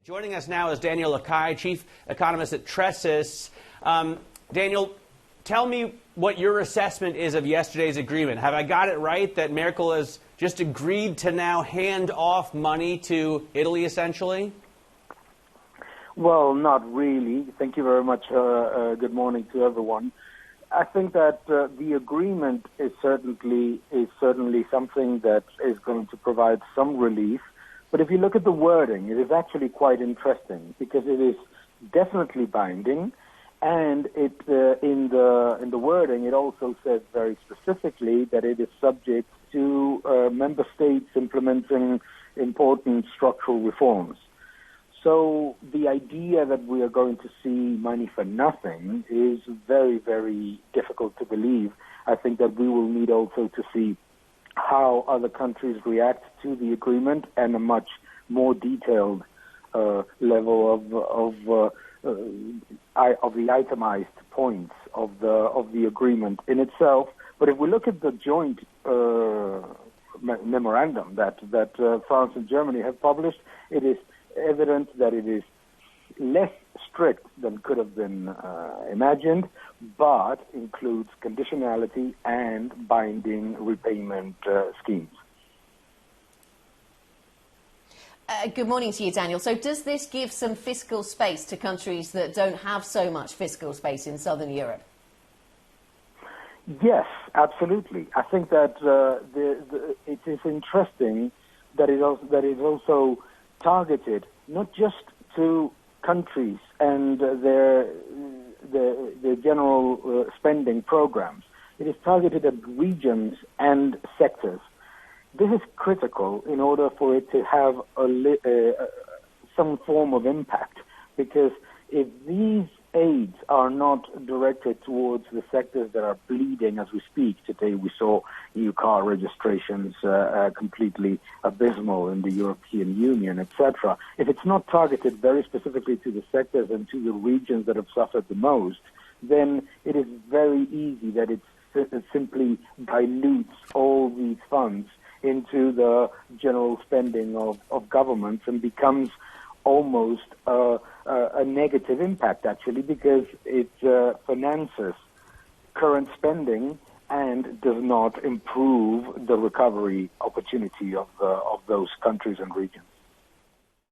Joining us now is Daniel Lacalle, chief economist at Tressis. Daniel, tell me what your assessment is of yesterday's agreement. Have I got it right that Merkel has just agreed to now hand off money to Italy, essentially? Well, not really. Thank you very much. Good morning to everyone. I think that the agreement is certainly something that is going to provide some relief. But if you look at the wording, it is actually quite interesting because it is definitely binding, and it in the wording it also says very specifically that it is subject to member states implementing important structural reforms. So the idea that we are going to see money for nothing is very, very difficult to believe. I think that we will need also to see how other countries react to the agreement and a much more detailed level of the itemized points of the agreement in itself. But if we look at the joint memorandum that France and Germany have published, it is evident that it is less strict than could have been imagined, but includes conditionality and binding repayment schemes. Good morning to you, Daniel. So does this give some fiscal space to countries that don't have so much fiscal space in southern Europe? Yes, absolutely. I think that it is interesting that it is also targeted not just to countries and their general spending programs. It is targeted at regions and sectors. This is critical in order for it to have some form of impact, because if these aids are not directed towards the sectors that are bleeding as we speak, today we saw new car registrations completely abysmal in the European Union, etc. If it's not targeted very specifically to the sectors and to the regions that have suffered the most, then it is very easy that it simply dilutes all these funds into the general spending of governments and becomes almost a negative impact, actually, because it finances current spending and does not improve the recovery opportunity of those countries and regions.